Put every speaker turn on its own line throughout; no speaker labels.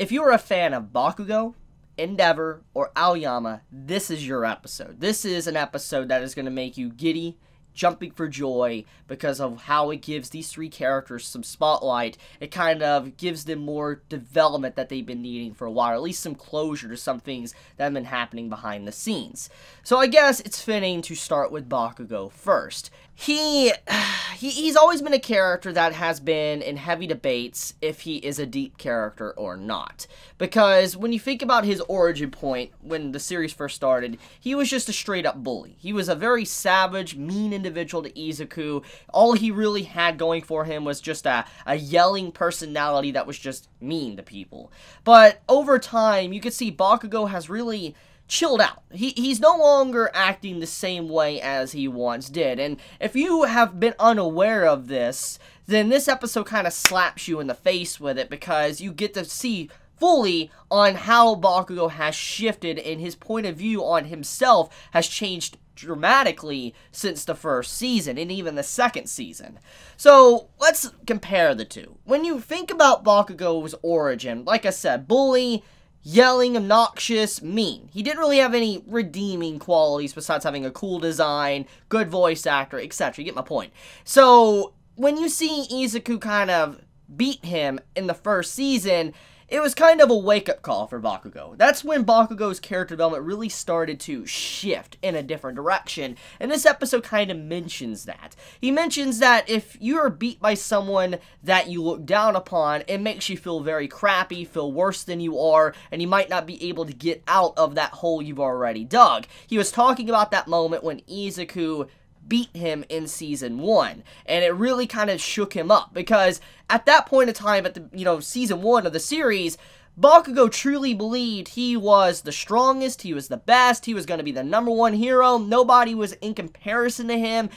If you're a fan of Bakugou, Endeavor, or Aoyama, this is your episode. This is an episode that is going to make you giddy, jumping for joy, because of how it gives these three characters some spotlight. It kind of gives them more development that they've been needing for a while, or at least some closure to some things that have been happening behind the scenes. So I guess it's fitting to start with Bakugou first. He's always been a character that has been in heavy debates if he is a deep character or not. Because when you think about his origin point, when the series first started, he was just a straight up bully. He was a very savage, mean individual to Izuku. All he really had going for him was just a yelling personality that was just mean to people. But over time, you can see Bakugou has really chilled out. He's no longer acting the same way as he once did. And if you have been unaware of this, then this episode kind of slaps you in the face with it, because you get to see fully on how Bakugou has shifted, and his point of view on himself has changed dramatically since the first season, and even the second season. So, let's compare the two. When you think about Bakugou's origin, like I said, bully, yelling, obnoxious, mean. He didn't really have any redeeming qualities besides having a cool design, good voice actor, etc. You get my point. So, when you see Izuku kind of beat him in the first season, it was kind of a wake-up call for Bakugou. That's when Bakugou's character development really started to shift in a different direction, and this episode kind of mentions that. He mentions that if you're beat by someone that you look down upon, it makes you feel very crappy, feel worse than you are, and you might not be able to get out of that hole you've already dug. He was talking about that moment when Izuku beat him in season 1, and it really kind of shook him up, because at that point in time, at the season 1 of the series, Bakugou truly believed he was the strongest, he was the best, he was going to be the #1 hero. Nobody was in comparison to him.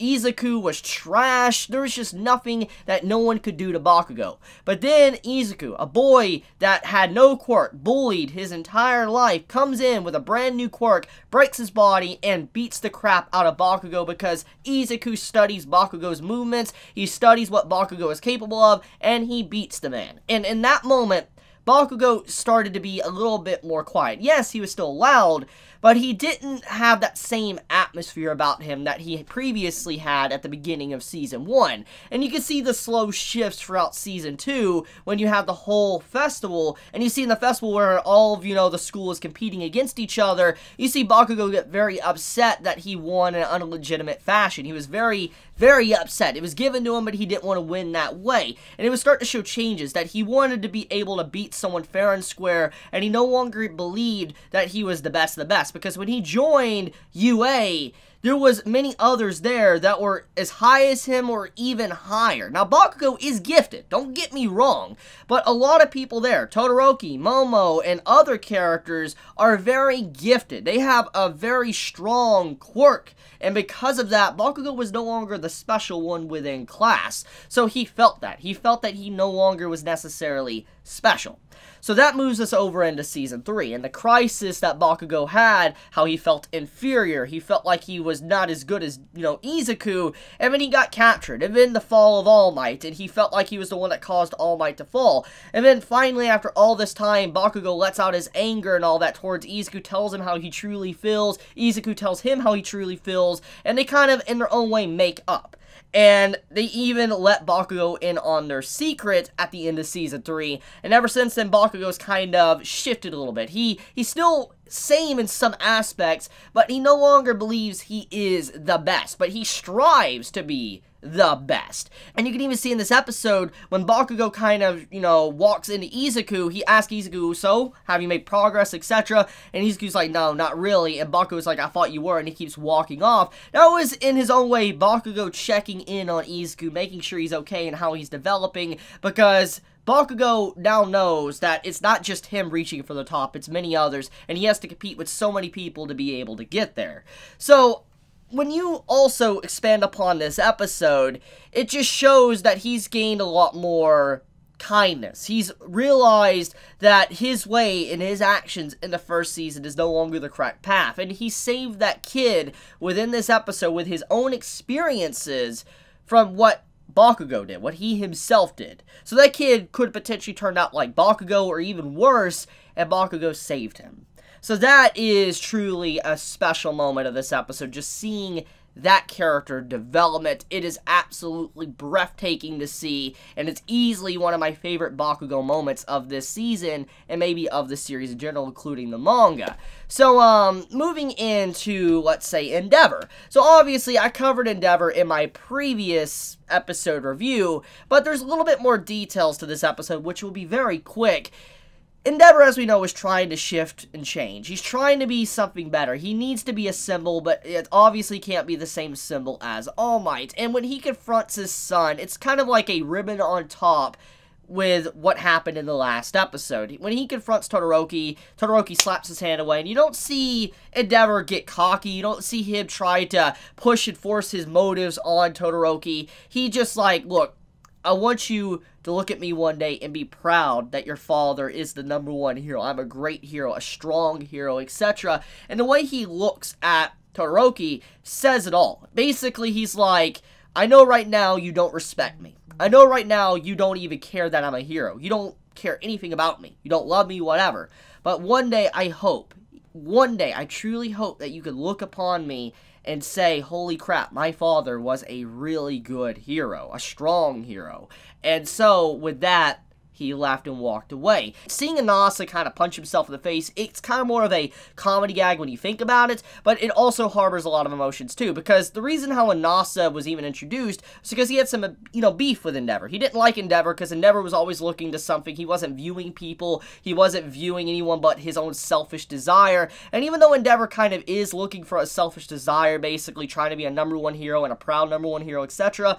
Izuku was trash. There was just nothing that no one could do to Bakugou. But then Izuku, a boy that had no quirk, bullied his entire life, comes in with a brand new quirk, breaks his body, and beats the crap out of Bakugou, because Izuku studies Bakugou's movements, he studies what Bakugou is capable of, and he beats the man. And in that moment, Bakugou started to be a little bit more quiet. Yes, he was still loud, but he didn't have that same atmosphere about him that he previously had at the beginning of Season 1. And you can see the slow shifts throughout Season 2 when you have the whole festival, and you see in the festival where all of, the school is competing against each other, you see Bakugou get very upset that he won in an illegitimate fashion. He was very, very upset. It was given to him, but he didn't want to win that way. And it would start to show changes, that he wanted to be able to beat someone fair and square, and he no longer believed that he was the best of the best, because when he joined UA, there was many others there that were as high as him or even higher. Now, Bakugou is gifted, don't get me wrong, but a lot of people there, Todoroki, Momo, and other characters are very gifted. They have a very strong quirk, and because of that, Bakugou was no longer the special one within class. So he felt that. He felt that he no longer was necessarily special. So that moves us over into Season 3, and the crisis that Bakugou had, how he felt inferior, he felt like he was not as good as, Izuku, and then he got captured, and then the fall of All Might, and he felt like he was the one that caused All Might to fall. And then finally, after all this time, Bakugou lets out his anger and all that towards Izuku, tells him how he truly feels, Izuku tells him how he truly feels, and they kind of, in their own way, make up. And they even let Bakugou in on their secret at the end of Season 3. And ever since then, Bakugou's kind of shifted a little bit. He's still same in some aspects, but he no longer believes he is the best. But he strives to be the best. And you can even see in this episode, when Bakugou kind of, walks into Izuku, he asks Izuku, so, have you made progress, etc.? And Izuku's like, no, not really. And Bakugou's like, I thought you were, and he keeps walking off. That was, in his own way, Bakugou checking in on Izuku, making sure he's okay and how he's developing, because Bakugou now knows that it's not just him reaching for the top, it's many others, and he has to compete with so many people to be able to get there. So, when you also expand upon this episode, it just shows that he's gained a lot more kindness. He's realized that his way and his actions in the first season is no longer the correct path, and he saved that kid within this episode with his own experiences from what Bakugou did, what he himself did. So that kid could potentially turn out like Bakugou or even worse, and Bakugou saved him. So that is truly a special moment of this episode, just seeing that character development. It is absolutely breathtaking to see, and it's easily one of my favorite Bakugou moments of this season, and maybe of the series in general, including the manga. So, moving into, let's say, Endeavor. So, obviously, I covered Endeavor in my previous episode review, but there's a little bit more details to this episode, which will be very quick. Endeavor, as we know, is trying to shift and change. He's trying to be something better. He needs to be a symbol, but it obviously can't be the same symbol as All Might. And when he confronts his son, it's kind of like a ribbon on top with what happened in the last episode. When he confronts Todoroki, Todoroki slaps his hand away, and you don't see Endeavor get cocky. You don't see him try to push and force his motives on Todoroki. He just like, look, I want you to look at me one day and be proud that your father is the #1 hero. I'm a great hero, a strong hero, etc. And the way he looks at Todoroki says it all. Basically, he's like, I know right now you don't respect me. I know right now you don't even care that I'm a hero. You don't care anything about me. You don't love me, whatever. But one day, I hope, one day, I truly hope that you could look upon me and say, holy crap, my father was a really good hero, a strong hero. And so, with that, he laughed and walked away. Seeing Inasa kind of punch himself in the face, it's kind of more of a comedy gag when you think about it, but it also harbors a lot of emotions too, because the reason how Inasa was even introduced was because he had some, beef with Endeavor. He didn't like Endeavor because Endeavor was always looking to something. He wasn't viewing people. He wasn't viewing anyone but his own selfish desire. And even though Endeavor kind of is looking for a selfish desire, basically trying to be a #1 hero and a proud #1 hero, etc.,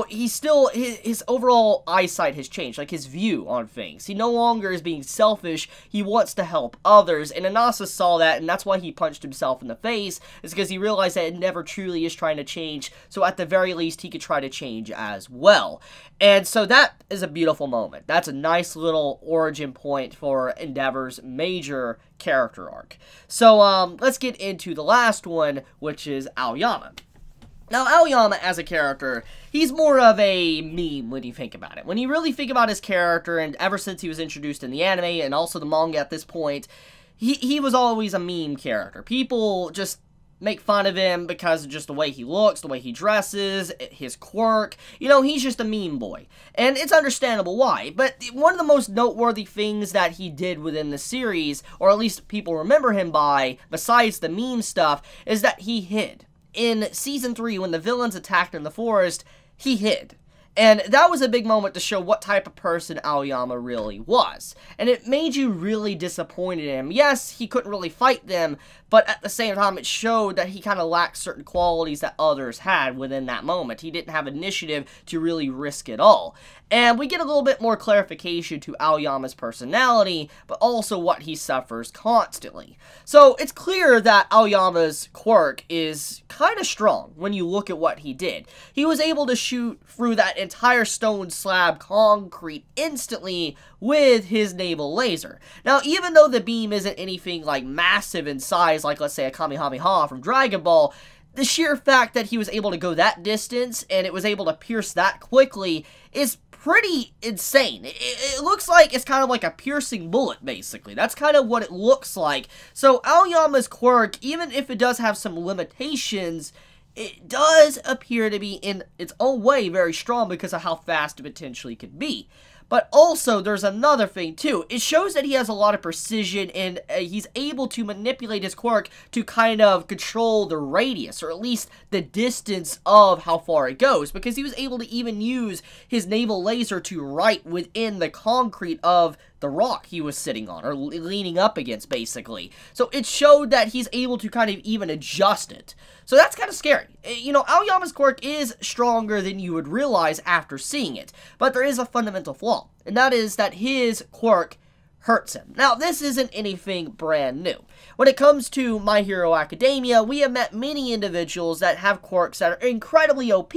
he still, his overall eyesight has changed, like his view on things. He no longer is being selfish. He wants to help others, and Inasa saw that, and that's why he punched himself in the face, is because he realized that Endeavor truly is trying to change, so at the very least, he could try to change as well. And so that is a beautiful moment. That's a nice little origin point for Endeavor's major character arc. So, let's get into the last one, which is Aoyama. Now, Aoyama, as a character, he's more of a meme when you think about it. When you really think about his character, and ever since he was introduced in the anime, and also the manga at this point, he was always a meme character. People just make fun of him because of just the way he looks, the way he dresses, his quirk. He's just a meme boy. And it's understandable why. But one of the most noteworthy things that he did within the series, or at least people remember him by, besides the meme stuff, is that he hid. In Season 3, when the villains attacked in the forest, he hid. And that was a big moment to show what type of person Aoyama really was. And it made you really disappointed in him. Yes, he couldn't really fight them, but at the same time, it showed that he kind of lacked certain qualities that others had within that moment. He didn't have initiative to really risk it all. And we get a little bit more clarification to Aoyama's personality, but also what he suffers constantly. So it's clear that Aoyama's quirk is kind of strong when you look at what he did. He was able to shoot through that entire stone slab concrete instantly with his naval laser. Now, even though the beam isn't anything like massive in size, like let's say a Kamehameha from Dragon Ball, the sheer fact that he was able to go that distance and it was able to pierce that quickly is pretty insane. It looks like it's kind of like a piercing bullet, basically. That's kind of what it looks like. So Aoyama's quirk, even if it does have some limitations, it does appear to be in its own way very strong because of how fast it potentially could be. But also, there's another thing, too. It shows that he has a lot of precision, and he's able to manipulate his quirk to kind of control the radius, or at least the distance of how far it goes, because he was able to even use his naval laser to write within the concrete of the rock he was sitting on, or leaning up against, basically. So it showed that he's able to kind of even adjust it. So that's kind of scary. Aoyama's quirk is stronger than you would realize after seeing it, but there is a fundamental flaw, and that is that his quirk hurts him. Now, this isn't anything brand new. When it comes to My Hero Academia, we have met many individuals that have quirks that are incredibly OP,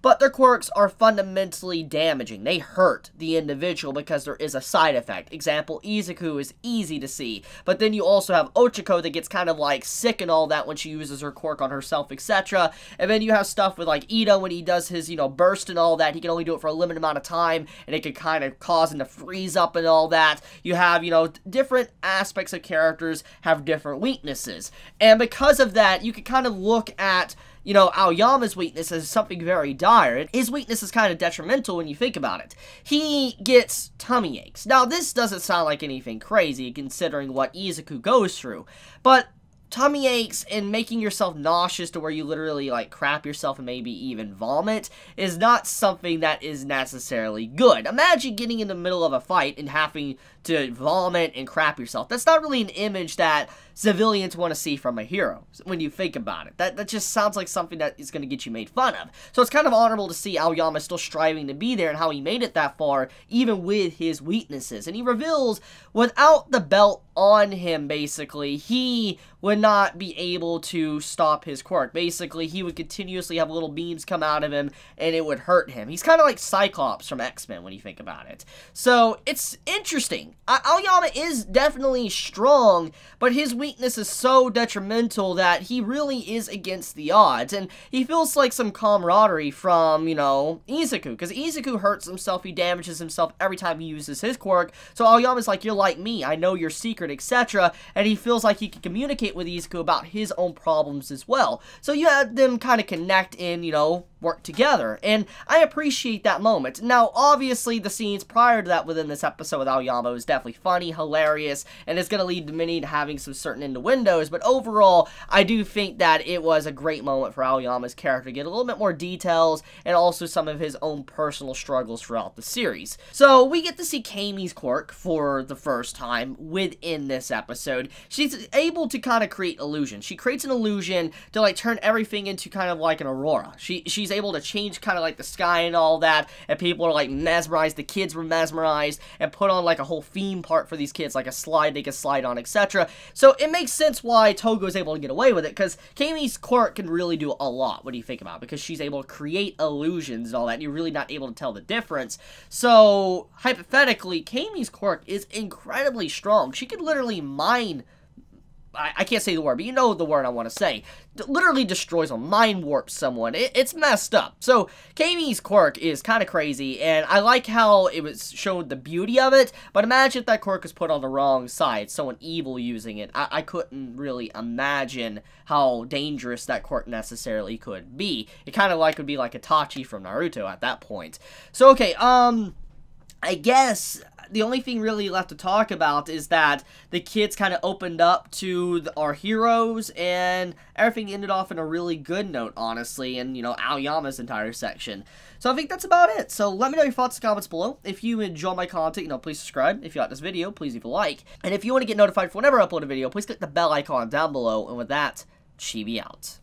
but their quirks are fundamentally damaging. They hurt the individual because there is a side effect. Example, Izuku is easy to see, but then you also have Ochako that gets kind of like sick and all that when she uses her quirk on herself, etc. And then you have stuff with like Ito when he does his, burst and all that. He can only do it for a limited amount of time, and it can kind of cause him to freeze up and all that. You have, different aspects of characters have different weaknesses. And because of that, you can kind of look at, Aoyama's weakness as something very dire. His weakness is kind of detrimental when you think about it. He gets tummy aches. Now, this doesn't sound like anything crazy considering what Izuku goes through, but tummy aches and making yourself nauseous to where you literally like crap yourself and maybe even vomit is not something that is necessarily good. Imagine getting in the middle of a fight and having to vomit and crap yourself. That's not really an image that civilians want to see from a hero when you think about it. That just sounds like something that is going to get you made fun of. So it's kind of honorable to see Aoyama still striving to be there and how he made it that far even with his weaknesses. And he reveals without the belt on him, basically, he would not be able to stop his quirk. Basically, he would continuously have little beams come out of him and it would hurt him. He's kind of like Cyclops from X-Men when you think about it. So it's interesting. Aoyama is definitely strong, but his weakness is so detrimental that he really is against the odds, and he feels like some camaraderie from, Izuku, because Izuku hurts himself, he damages himself every time he uses his quirk, so Aoyama's like, you're like me, I know your secret, etc., and he feels like he can communicate with Izuku about his own problems as well. So you had them kind of connect and, work together, and I appreciate that moment. Now, obviously, the scenes prior to that within this episode with Aoyama was definitely funny, hilarious, and it's going to lead to many to having some certain innuendos, but overall, I do think that it was a great moment for Aoyama's character to get a little bit more details, and also some of his own personal struggles throughout the series. So, we get to see Kami's quirk for the first time within this episode. She's able to kind of create illusions. She creates an illusion to, like, turn everything into kind of like an aurora. She's able to change kind of like the sky and all that, and people are like mesmerized, the kids were mesmerized, and put on like a whole theme park for these kids, like a slide they can slide on, etc. So it makes sense why Togo is able to get away with it, because Kami's quirk can really do a lot, what do you think about it? Because she's able to create illusions and all that, and you're really not able to tell the difference. So, hypothetically, Kami's quirk is incredibly strong. She could literally mine, I can't say the word, but you know the word I want to say. Literally destroys them, mind warps someone. It's messed up. So, Kami's quirk is kind of crazy, and I like how it was showed the beauty of it, but imagine if that quirk was put on the wrong side, someone evil using it. I couldn't really imagine how dangerous that quirk necessarily could be. It kind of like would be like Itachi from Naruto at that point. So, okay, I guess the only thing really left to talk about is that the kids kind of opened up to our heroes, and everything ended off in a really good note, honestly, and, Aoyama's entire section. So I think that's about it. So let me know your thoughts in the comments below. If you enjoy my content, please subscribe. If you like this video, please leave a like. And if you want to get notified for whenever I upload a video, please click the bell icon down below. And with that, Chibi out.